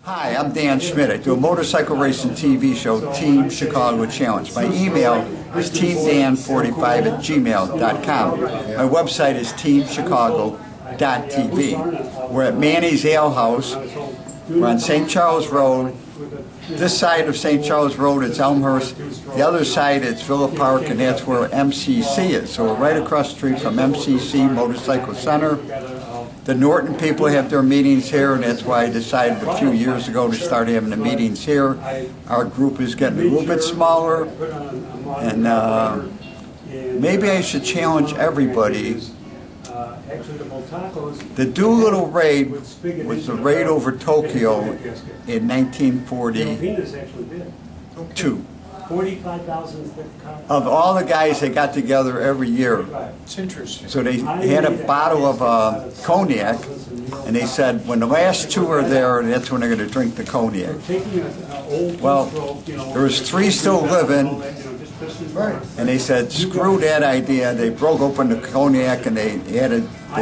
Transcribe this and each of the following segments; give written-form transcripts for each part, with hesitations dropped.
Hi, I'm Dan Schmitt. I do a motorcycle racing TV show, Team Chicago Challenge. My email is teamdan45@gmail.com. My website is teamchicago.tv. We're at Manny's Ale House. We're on St. Charles Road. This side of St. Charles Road is Elmhurst. The other side is Villa Park, and that's where MCC is. So we're right across the street from MCC Motorcycle Center. The Norton people have their meetings here, and that's why I decided a few years ago to start having the meetings here. Our group is getting a little bit smaller, and maybe I should challenge everybody. The Doolittle raid was the raid over Tokyo in 1942. Of all the guys that got together every year. It's interesting. So they had a bottle of cognac, and they said when the last two are there, that's when they're going to drink the cognac. Well, there was three still living, and they said screw that idea. They broke open the cognac and they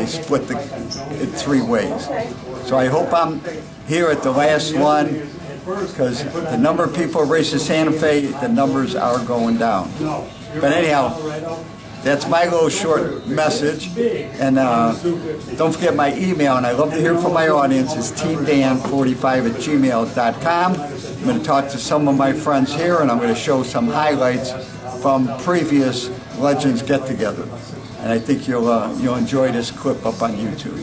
split it three ways. So I hope I'm here at the last one, because the number of people racing Santa Fe, the numbers are going down. But anyhow, that's my little short message. And don't forget my email, and I love to hear from my audience. It's teamdan45@gmail.com. I'm going to talk to some of my friends here, and I'm going to show some highlights from previous Legends get-together. And I think you'll enjoy this clip up on YouTube.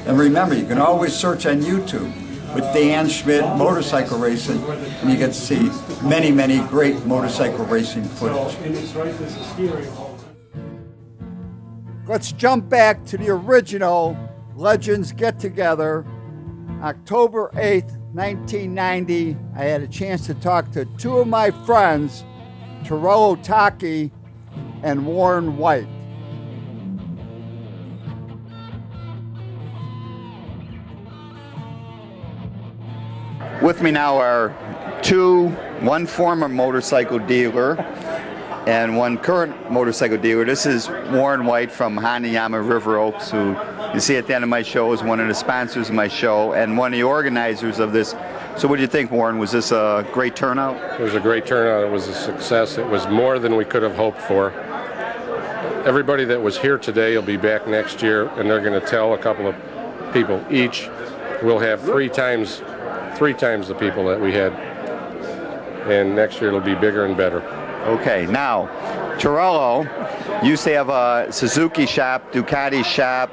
And remember, you can always search on YouTube with Dan Schmitt Motorcycle Racing, and you get to see many, many great motorcycle racing footage. Let's jump back to the original Legends get-together. October 8th, 1990, I had a chance to talk to two of my friends, Torello Taki and Warren White. With me now are one former motorcycle dealer and one current motorcycle dealer. This is Warren White from Hanayama River Oaks, who you see at the end of my show is one of the sponsors of my show and one of the organizers of this. So what do you think, Warren? Was this a great turnout? It was a great turnout. It was a success. It was more than we could have hoped for. Everybody that was here today will be back next year, and they're going to tell a couple of people each. We'll have three times the people that we had, and next year it'll be bigger and better. Okay, now Torello used to have a Suzuki shop, Ducati shop,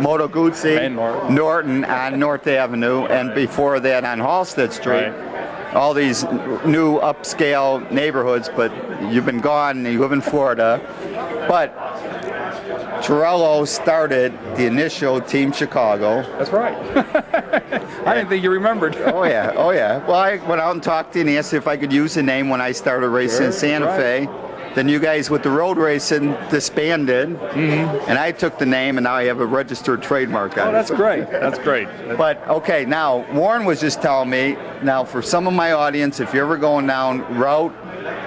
Moto Guzzi, Norton on North Avenue, and before that on Halstead Street. Right. All these new upscale neighborhoods, but you've been gone, you live in Florida. But Torello started the initial Team Chicago. That's right. I didn't think you remembered. Oh yeah, oh yeah. Well, I went out and talked to you and asked if I could use the name when I started racing in Santa Fe. Then you guys with the road racing disbanded, and I took the name, and now I have a registered trademark on it. Oh, that's great. That's great. But okay, now Warren was just telling me, now for some of my audience, if you're ever going down Route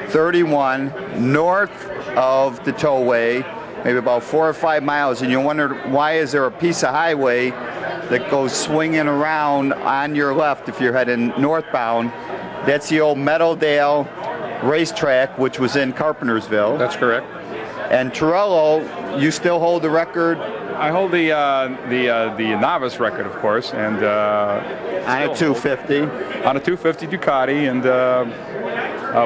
31 north of the tollway, maybe about 4 or 5 miles, and you wonder why is there a piece of highway that goes swinging around on your left if you're heading northbound. That's the old Meadowdale racetrack, which was in Carpentersville. That's correct. And Torello, you still hold the record? I hold the novice record, of course, and on a 250. On a 250 Ducati, and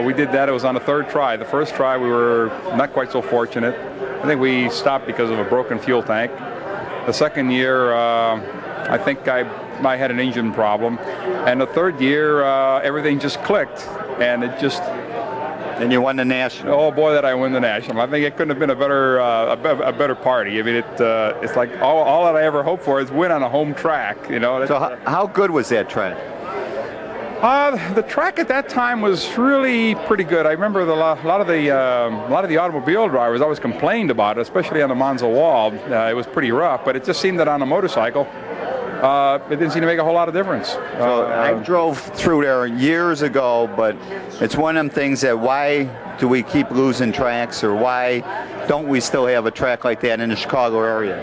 we did that. It was on the third try. The first try we were not quite so fortunate. I think we stopped because of a broken fuel tank. The second year, I think I had an engine problem, and the third year, everything just clicked, and it just. And you won the national. Oh boy, that I won the national! I think it couldn't have been a better party. I mean, it's like all that I ever hoped for is win on a home track. You know. So how good was that track? The track at that time was really pretty good. I remember a lot of the automobile drivers always complained about it, especially on the Monza wall. It was pretty rough, but it just seemed that on a motorcycle, it didn't seem to make a whole lot of difference. So I drove through there years ago, but it's one of them things that why do we keep losing tracks, or why don't we still have a track like that in the Chicago area?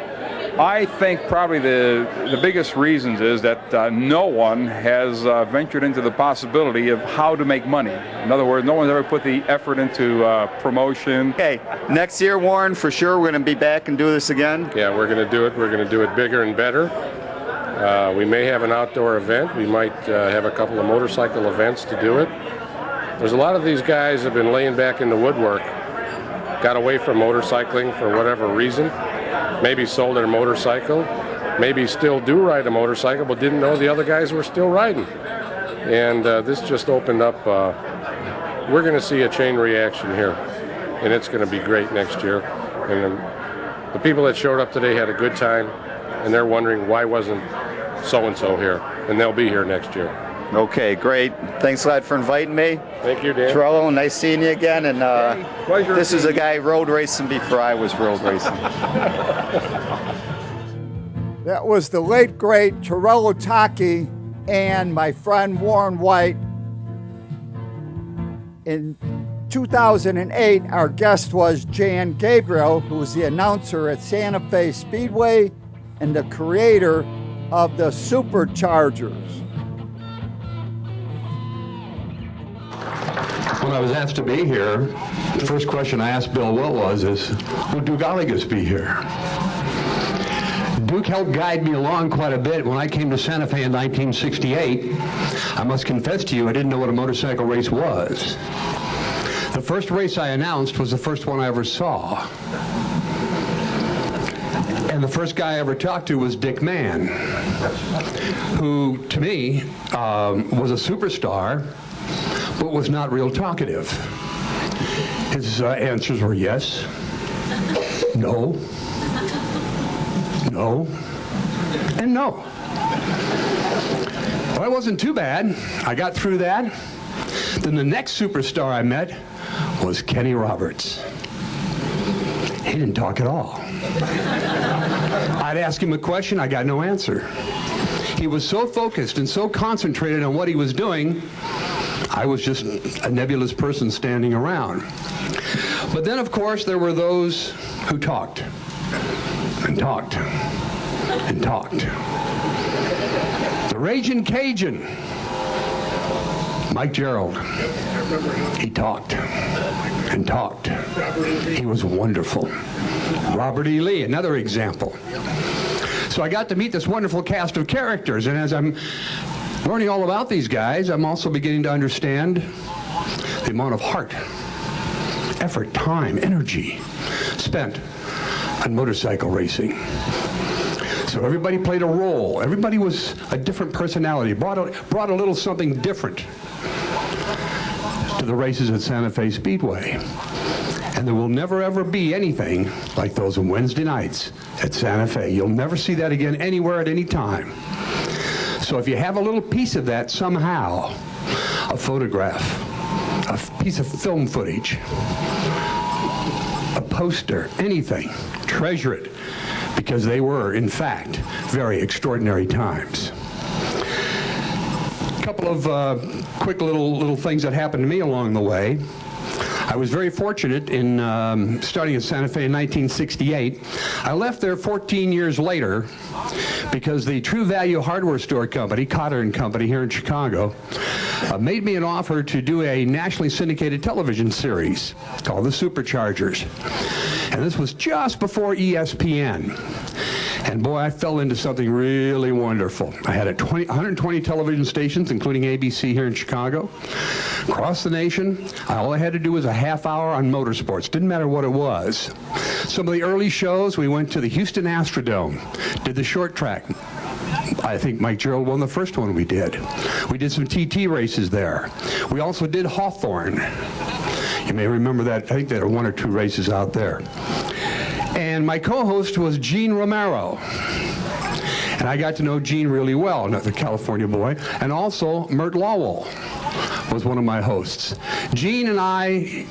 I think probably the biggest reasons is that no one has ventured into the possibility of how to make money. In other words, no one's ever put the effort into promotion. Okay, next year, Warren, for sure, we're going to be back and do this again. Yeah, we're going to do it. We're going to do it bigger and better. We may have an outdoor event. We might have a couple of motorcycle events to do it. There's a lot of these guys have been laying back in the woodwork, got away from motorcycling for whatever reason, maybe sold their motorcycle, maybe still do ride a motorcycle, but didn't know the other guys were still riding. And this just opened up, we're going to see a chain reaction here, and it's going to be great next year. And the people that showed up today had a good time, and they're wondering why wasn't so-and-so here, and they'll be here next year. Okay, great. Thanks a lot for inviting me. Thank you, Dan. Torello, nice seeing you again. And Pleasure. this is a guy road racing before I was road racing. That was the late, great Torello Taki and my friend Warren White. In 2008, our guest was Jan Gabriel, who was the announcer at Santa Fe Speedway and the creator of the Superchargers. When I was asked to be here, the first question I asked Bill Will was, will Duke Oligas be here? Duke helped guide me along quite a bit. When I came to Santa Fe in 1968, I must confess to you, I didn't know what a motorcycle race was. The first race I announced was the first one I ever saw. And the first guy I ever talked to was Dick Mann, who, to me, was a superstar, but was not real talkative. His answers were yes, no, no, and no. Well, that wasn't too bad. I got through that. Then the next superstar I met was Kenny Roberts. He didn't talk at all. I'd ask him a question, I got no answer. He was so focused and so concentrated on what he was doing, I was just a nebulous person standing around. But then, of course, there were those who talked and talked and talked. The Ragin' Cajun, Mike Gerald, he talked and talked. He was wonderful. Robert E. Lee, another example. So I got to meet this wonderful cast of characters, and as I'm learning all about these guys, I'm also beginning to understand the amount of heart, effort, time, energy spent on motorcycle racing. So everybody played a role. Everybody was a different personality, brought a little something different to the races at Santa Fe Speedway. And there will never ever be anything like those Wednesday nights at Santa Fe. You'll never see that again anywhere at any time. So if you have a little piece of that somehow, a photograph, a piece of film footage, a poster, anything, treasure it, because they were, in fact, very extraordinary times. A couple of quick little things that happened to me along the way. I was very fortunate in starting at Santa Fe in 1968. I left there 14 years later because the True Value Hardware Store Company, Cotter & Company here in Chicago, made me an offer to do a nationally syndicated television series called The Superchargers. And this was just before ESPN. And boy, I fell into something really wonderful. I had 120 television stations, including ABC here in Chicago. Across the nation, all I had to do was a half hour on motorsports. Didn't matter what it was. Some of the early shows, we went to the Houston Astrodome, did the short track. I think Mike Gerald won the first one we did. We did some TT races there. We also did Hawthorne. You may remember that. I think there are 1 or 2 races out there. And my co-host was Gene Romero. And I got to know Gene really well, another California boy. And also Mert Lawwell was one of my hosts. Gene and I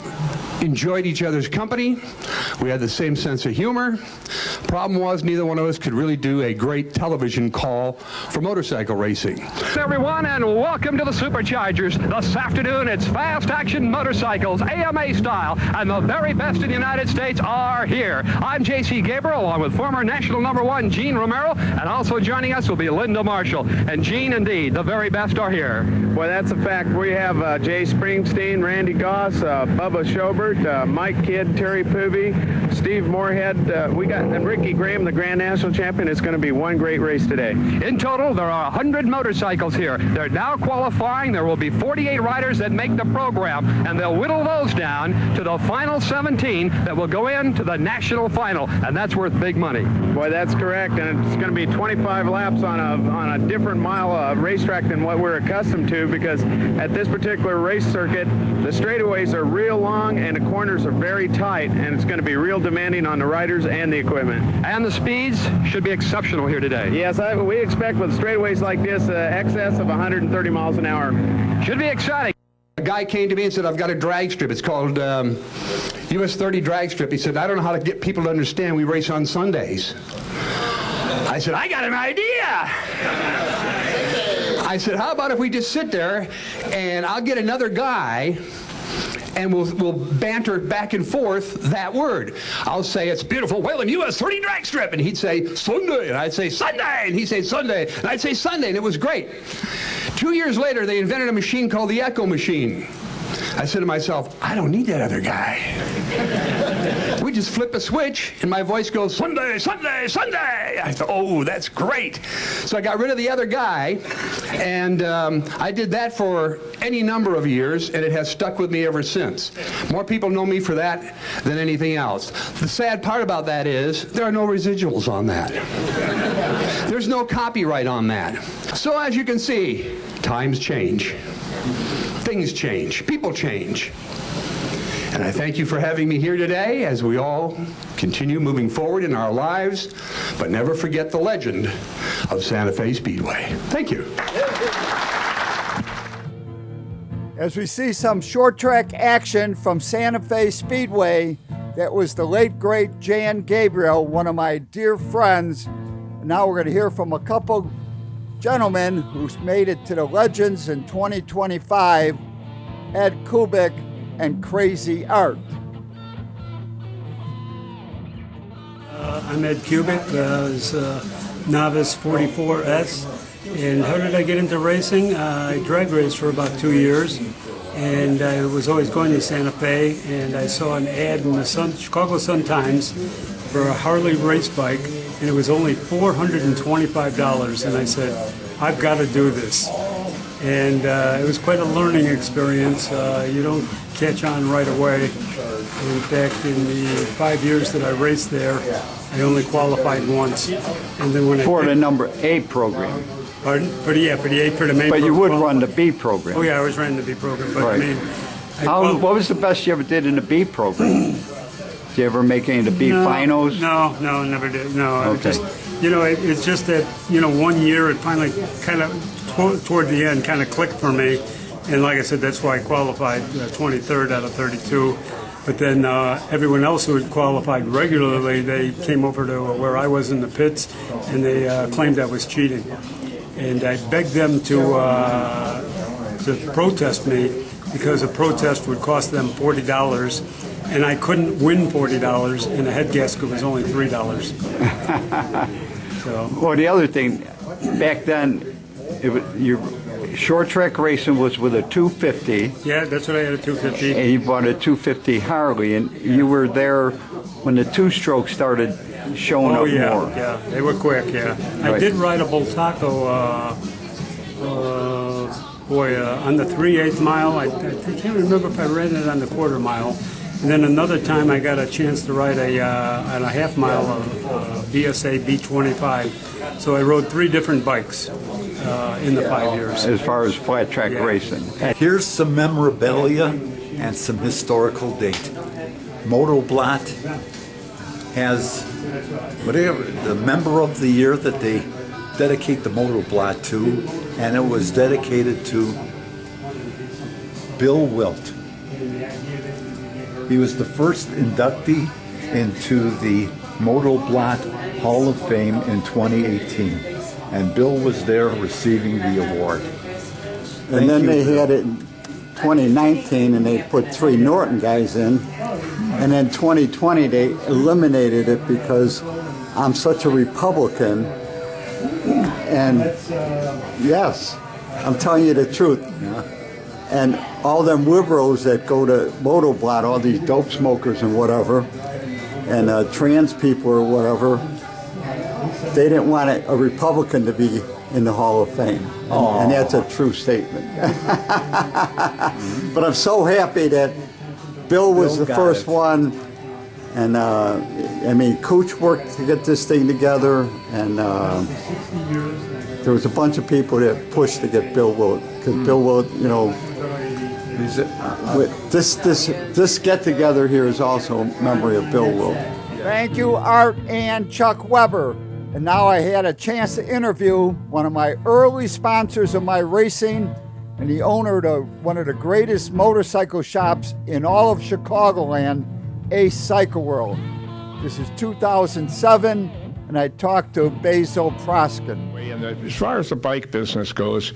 enjoyed each other's company. We had the same sense of humor. Problem was, neither one of us could really do a great television call for motorcycle racing. Everyone, and welcome to the Superchargers. This afternoon, it's fast action motorcycles, AMA style, and the very best in the United States are here. I'm J.C. Gabriel, along with former national #1 Gene Romero, and also joining us will be Linda Marshall. And Gene, indeed, the very best are here. Well, that's a fact. We have Jay Springsteen, Randy Goss, Bubba Schobert, Mike Kidd, Terry Poovey, Steve Moorhead. We got and Ricky Graham, the Grand National Champion. It's going to be one great race today. In total, there are 100 motorcycles here. They're now qualifying. There will be 48 riders that make the program, and they'll whittle those down to the final 17 that will go into the national final, and that's worth big money. Boy, that's correct, and it's going to be 25 laps on a different mile racetrack than what we're accustomed to, because at this particular race circuit, the straightaways are real long and the corners are very tight, and it's going to be real demanding on the riders and the equipment. And the speeds should be exceptional here today. Yes, we expect with straightaways like this, excess of 130 miles an hour. Should be exciting. A guy came to me and said, I've got a drag strip. It's called US 30 drag strip. He said, I don't know how to get people to understand we race on Sundays. I said, I got an idea. I said, how about if we just sit there and I'll get another guy and we'll banter back and forth that word. I'll say, it's beautiful Whalen US 30 drag strip. And he'd say, Sunday. And I'd say, Sunday. And he'd say, Sunday. And I'd say, Sunday. And it was great. 2 years later, they invented a machine called the Echo machine. I said to myself, I don't need that other guy. We just flip a switch, and my voice goes, Sunday, Sunday, Sunday. I thought, oh, that's great. So I got rid of the other guy, and I did that for any number of years, and it has stuck with me ever since. More people know me for that than anything else. The sad part about that is there are no residuals on that. There's no copyright on that. So as you can see, times change. Things change. People change. And I thank you for having me here today as we all continue moving forward in our lives, but never forget the legend of Santa Fe Speedway. Thank you. As we see some short track action from Santa Fe Speedway, that was the late, great Jan Gabriel, one of my dear friends. And now we're going to hear from a couple gentlemen who's made it to the Legends in 2025, Ed Kubik and Crazy Art. I'm Ed Kubik, was novice 44S, and how did I get into racing? I drag raced for about 2 years, and I was always going to Santa Fe, and I saw an ad in the Chicago Sun-Times for a Harley race bike, and it was only $425, and I said, I've got to do this. And it was quite a learning experience. You don't catch on right away. In fact, in the 5 years that I raced there, I only qualified once. And then when For the number A program. Pardon? For the main. But you would run the B program. Oh yeah, I was running the B program. But Right. I mean, What was the best you ever did in the B program? Did you ever make any of the B finals? No, never did. No, Okay. It's just that 1 year it finally kind of toward the end kind of clicked for me, and like I said, that's why I qualified 23rd out of 32. But then everyone else who had qualified regularly, they came over to where I was in the pits, and they claimed I was cheating, and I begged them to protest me because a protest would cost them $40. And I couldn't win $40, and a head gasket was only $3. So. Well, the other thing, back then, your short track racing was with a 250. Yeah, that's what I had, a 250. And you bought a 250 Harley, and you were there when the two-stroke started showing up more. Yeah, they were quick, yeah. Right. I did ride a Boltaco, on the 3/8 mile. I can't remember if I ran it on the quarter mile. And then another time I got a chance to ride on a half mile of BSA B25. So I rode 3 different bikes in the 5 years. As far as flat track racing. Here's some memorabilia and some historical date. Motoblat has whatever the member of the year that they dedicate the Motoblat to, and it was dedicated to Bill Wilt. He was the first inductee into the Moto Blot Hall of Fame in 2018, and Bill was there receiving the award. And then they had it in 2019, and they put 3 Norton guys in. And then 2020, they eliminated it because I'm such a Republican. And yes, I'm telling you the truth. And all them liberals that go to Moto Blot, all these dope smokers and whatever, and trans people or whatever, they didn't want a Republican to be in the Hall of Fame. And that's a true statement. But I'm so happy that Bill was the first one. And I mean, Cooch worked to get this thing together, and there was a bunch of people that pushed to get Bill Willett, because Bill Willett, you know, this get together here is also a memory of Bill Willett. Thank you, Art and Chuck Weber. And now I had a chance to interview one of my early sponsors of my racing and the owner of one of the greatest motorcycle shops in all of Chicagoland, Ace Cycle World. This is 2007, and I talked to Basil Proskin. As far as the bike business goes,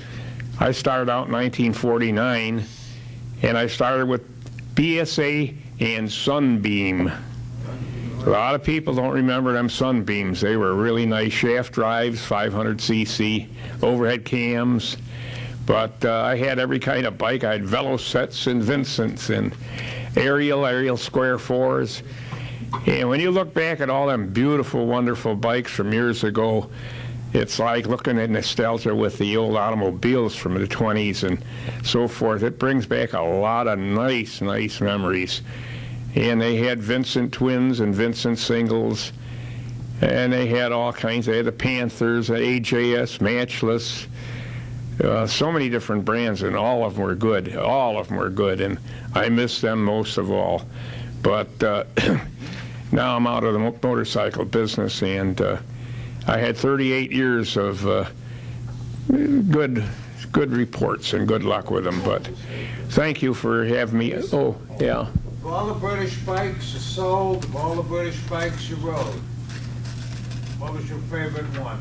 I started out in 1949, and I started with BSA and Sunbeam. A lot of people don't remember them Sunbeams. They were really nice shaft drives, 500cc, overhead cams. But I had every kind of bike. I had Velo sets and Vincents and aerial square fours. And when you look back at all them beautiful, wonderful bikes from years ago, it's like looking at nostalgia with the old automobiles from the 20s and so forth. It brings back a lot of nice memories. And they had Vincent twins and Vincent singles, and they had all kinds. They had the Panthers, AJS, Matchless, so many different brands, and all of them were good. All of them were good, and I miss them most of all. But now I'm out of the motorcycle business, and I had 38 years of good reports and good luck with them. But thank you for having me. Oh, yeah. Of all the British bikes you sold, of all the British bikes you rode, what was your favorite one?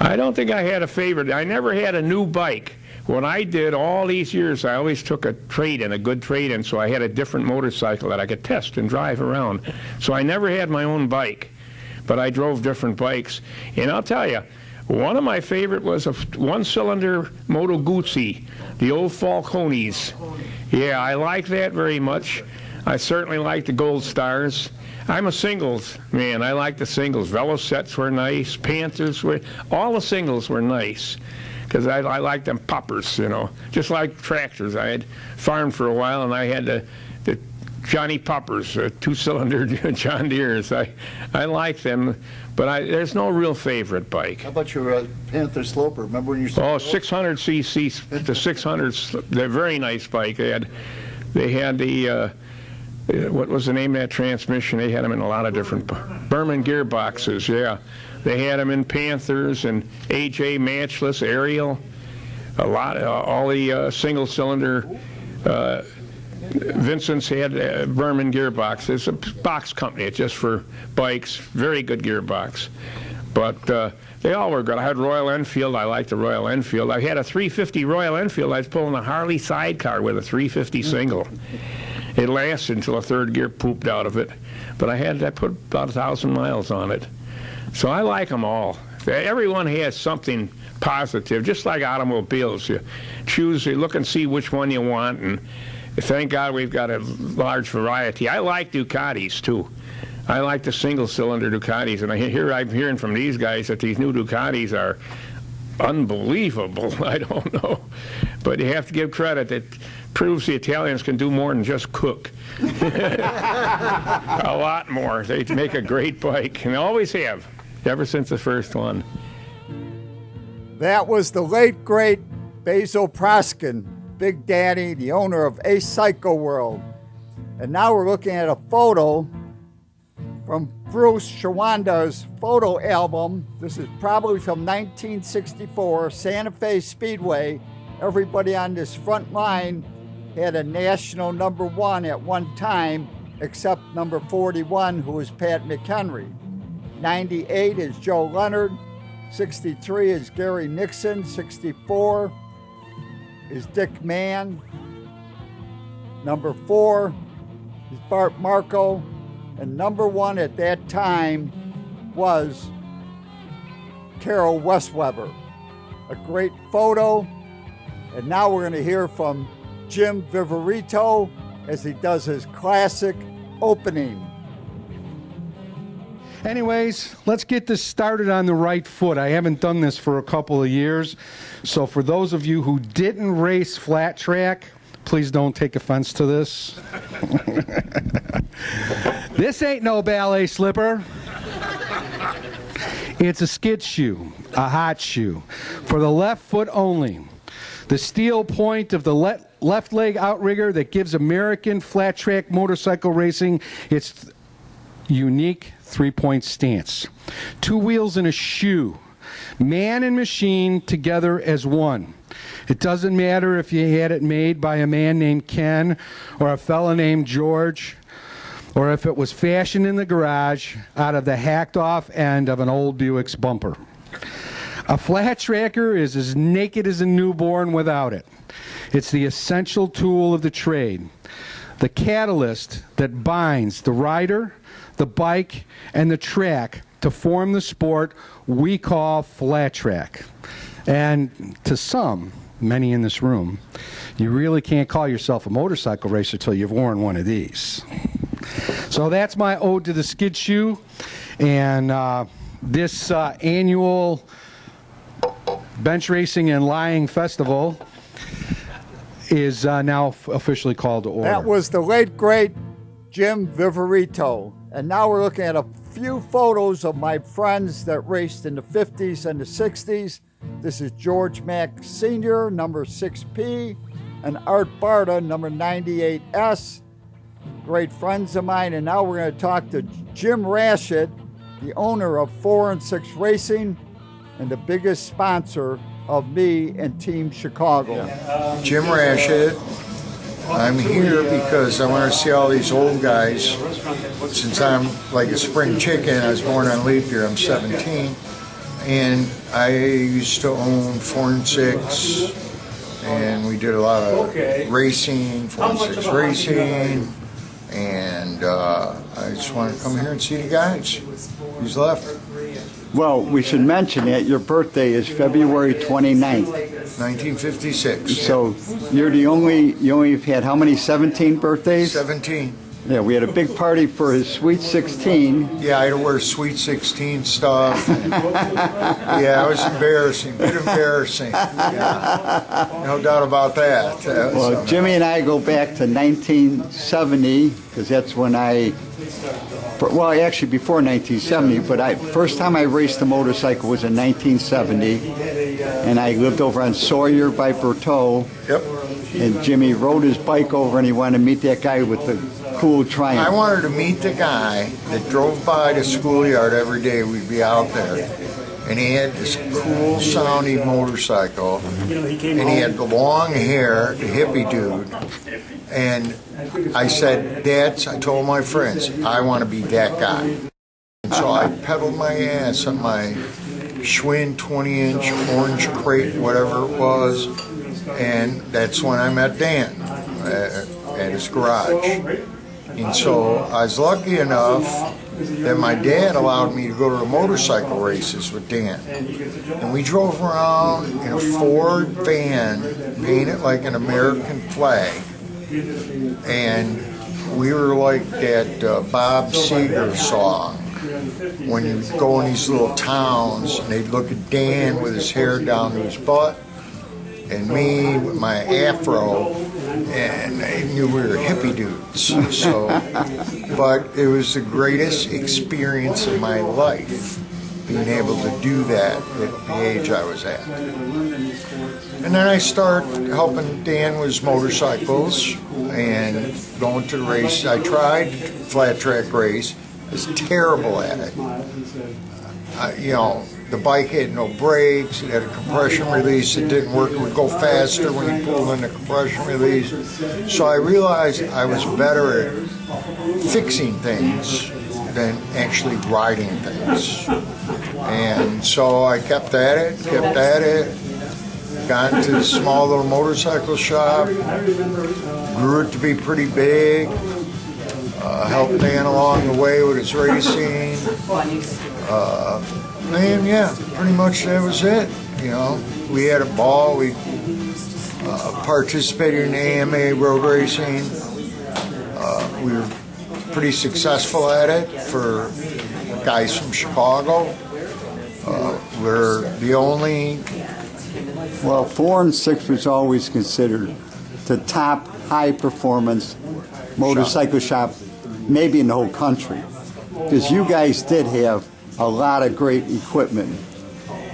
I don't think I had a favorite. I never had a new bike. What I did all these years, I always took a trade-in, a good trade-in, so I had a different motorcycle that I could test and drive around. So I never had my own bike, but I drove different bikes. And I'll tell you, one of my favorite was a one-cylinder Moto Guzzi, the old Falcones. Yeah, I like that very much. I certainly like the Gold Stars. I'm a singles man. I like the singles. Velo sets were nice. Panthers were, all the singles were nice, because I like them poppers, you know, just like tractors. I had farmed for a while, and I had the Johnny Poppers, 2-cylinder John Deeres. I like them, but there's no real favorite bike. How about your Panther Sloper? Remember when you saw 600cc, the 600s, they're a very nice bike. They had the what was the name of that transmission? They had them in a lot of different Berman gearboxes, yeah. They had them in Panthers and AJ Matchless, Ariel, a lot, all the single-cylinder Vincent's had Berman gearbox. It's a box company. It's just for bikes. Very good gearbox. But they all were good. I had Royal Enfield. I liked the Royal Enfield. I had a 350 Royal Enfield. I was pulling a Harley sidecar with a 350 single. It lasted until a third gear pooped out of it. But I put about 1,000 miles on it. So I like them all. Everyone has something positive, just like automobiles. You choose, you look and see which one you want, and thank God we've got a large variety. I like Ducatis, too. I like the single-cylinder Ducatis, and I'm hearing from these guys that these new Ducatis are unbelievable. I don't know. But you have to give credit. It proves the Italians can do more than just cook. A lot more. They make a great bike, and they always have, ever since the first one. That was the late, great Basil Proskin, Big Daddy, the owner of Ace Cycle World. And now we're looking at a photo from Bruce Shawanda's photo album. This is probably from 1964, Santa Fe Speedway. Everybody on this front line had a national #1 at one time, except number 41, who is Pat McHenry. 98 is Joe Leonard. 63 is Gary Nixon. 64 is Dick Mann. Number 4 is Bart Marco. And number 1 at that time was Carol Westweber. A great photo. And now we're going to hear from Jim Viverito as he does his classic opening. Anyways, let's get this started on the right foot. I haven't done this for a couple of years. So for those of you who didn't race flat track, please don't take offense to this. This ain't no ballet slipper. It's a skid shoe, a hot shoe, for the left foot only. The steel point of the left leg outrigger that gives American flat track motorcycle racing its unique 3-point stance. 2 wheels in a shoe. Man and machine together as one. It doesn't matter if you had it made by a man named Ken or a fella named George, or if it was fashioned in the garage out of the hacked off end of an old Buick's bumper. A flat tracker is as naked as a newborn without it. It's the essential tool of the trade. The catalyst that binds the rider, the bike, and the track to form the sport we call flat track. And to some, many in this room, you really can't call yourself a motorcycle racer till you've worn one of these. So that's my ode to the skid shoe, and this annual Bench Racing and Lying Festival is now officially called to order. That was the late, great Jim Viverito. And now we're looking at a few photos of my friends that raced in the 50s and the 60s. This is George Mack Sr., number 6P, and Art Barta, number 98S. Great friends of mine. And now we're going to talk to Jim Rashid, the owner of 4 and 6 Racing and the biggest sponsor of me and Team Chicago. Jim Rashid. I'm here because I want to see all these old guys. Since I'm like a spring chicken, I was born on leap year, I'm 17. And I used to own 4 and 6, and we did a lot of racing, 4 and 6 racing, and I just want to come here and see the guys. Who's left? Well, we should mention that your birthday is February 29th. 1956. So you only have had how many, 17 birthdays? 17. Yeah, we had a big party for his Sweet 16. Yeah, I had to wear Sweet 16 stuff. Yeah, it was embarrassing, a bit embarrassing. Yeah. No doubt about that. Well, Jimmy and I go back to 1970, because that's when well, actually before 1970, but first time I raced a motorcycle was in 1970, and I lived over on Sawyer by Bertaux. Yep. And Jimmy rode his bike over, and he wanted to meet that guy with the cool Triumph. I wanted to meet the guy that drove by the schoolyard every day. We'd be out there, and he had this cool sounding motorcycle, and he had the long hair, the hippie dude. And I said, I told my friends, I want to be that guy. And so I pedaled my ass on my Schwinn 20-inch orange crate, whatever it was, and that's when I met Dan at his garage. And so I was lucky enough that my dad allowed me to go to the motorcycle races with Dan. And we drove around in a Ford van painted like an American flag. And we were like that Bob Seger song, when you go in these little towns and they'd look at Dan with his hair down to his butt, and me with my afro, and they knew we were hippie dudes. So, but it was the greatest experience of my life, being able to do that at the age I was at. And then I started helping Dan with his motorcycles and going to the race. I tried flat track race. I was terrible at it. The bike had no brakes, it had a compression release that didn't work, it would go faster when you pulled in the compression release. So I realized I was better at fixing things than actually riding things. And so I kept at it, got into a small little motorcycle shop, grew it to be pretty big, helped Dan along the way with his racing, and yeah, pretty much that was it. You know, we had a ball. We participated in AMA road racing. We were pretty successful at it for guys from Chicago. We're the only. Well, 4 and 6 was always considered the top high-performance motorcycle shop, maybe in the whole country, because you guys did have a lot of great equipment.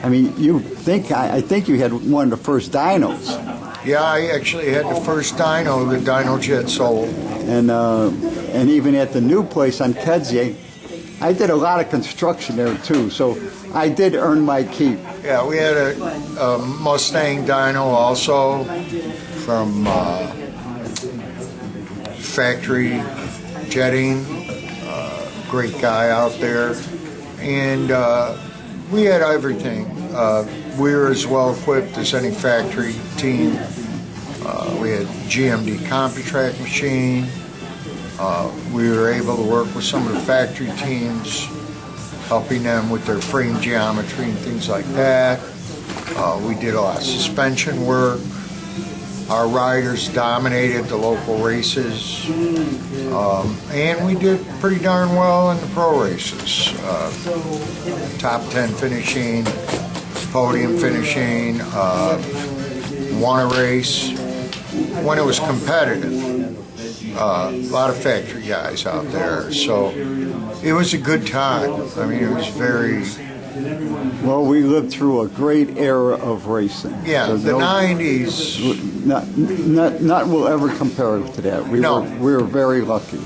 I mean, I think you had one of the first dynos. Yeah, I actually had the first dyno that Dyno Jet sold. And even at the new place on Kedzie, I did a lot of construction there too, so I did earn my keep. Yeah, we had a Mustang dyno also from factory jetting, great guy out there, and we had everything. We were as well equipped as any factory team. We had GMD CompuTrack machine. We were able to work with some of the factory teams, helping them with their frame geometry and things like that. We did a lot of suspension work. Our riders dominated the local races, and we did pretty darn well in the pro races. Top 10 finishing, podium finishing, won a race when it was competitive. A lot of factory guys out there, so it was a good time. I mean, it was very... Well, we lived through a great era of racing. Yeah, so the 90s. Not will ever compare to that. We were very lucky.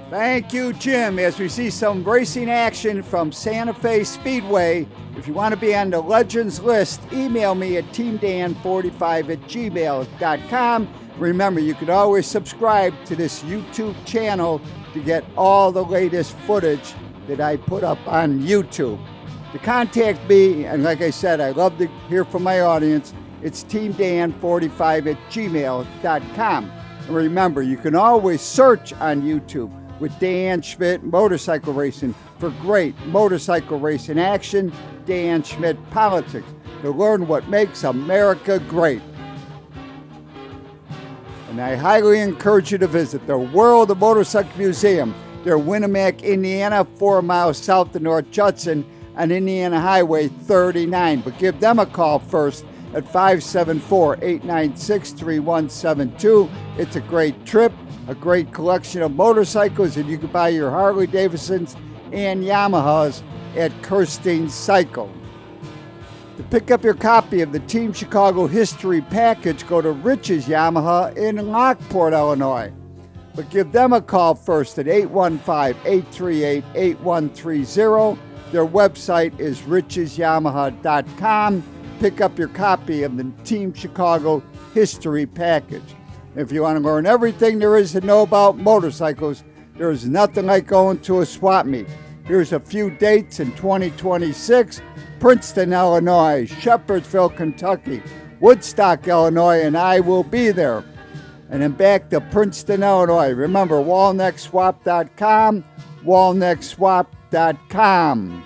Thank you, Jim. As we see some racing action from Santa Fe Speedway, if you want to be on the Legends list, email me at teamdan45@gmail.com. Remember, you can always subscribe to this YouTube channel to get all the latest footage that I put up on YouTube. To contact me, and like I said, I love to hear from my audience, it's teamdan45@gmail.com. And remember, you can always search on YouTube with Dan Schmitt Motorcycle Racing for great motorcycle racing action, Dan Schmitt Politics, to learn what makes America great. And I highly encourage you to visit the World of Motorcycle Museum. They're Winamac, Indiana, 4 miles south of North Judson on Indiana Highway 39. But give them a call first at 574-896-3172. It's a great trip, a great collection of motorcycles, and you can buy your Harley Davidsons and Yamahas at Kirstein's Cycle. To pick up your copy of the Team Chicago History Package, go to Rich's Yamaha in Lockport, Illinois. But give them a call first at 815-838-8130. Their website is richesyamaha.com. Pick up your copy of the Team Chicago History Package. If you want to learn everything there is to know about motorcycles, there is nothing like going to a swap meet. Here's a few dates in 2026. Princeton, Illinois, Shepherdsville, Kentucky, Woodstock, Illinois, and I will be there. And then back to Princeton, Illinois. Remember, walneckswap.com, walneckswap.com.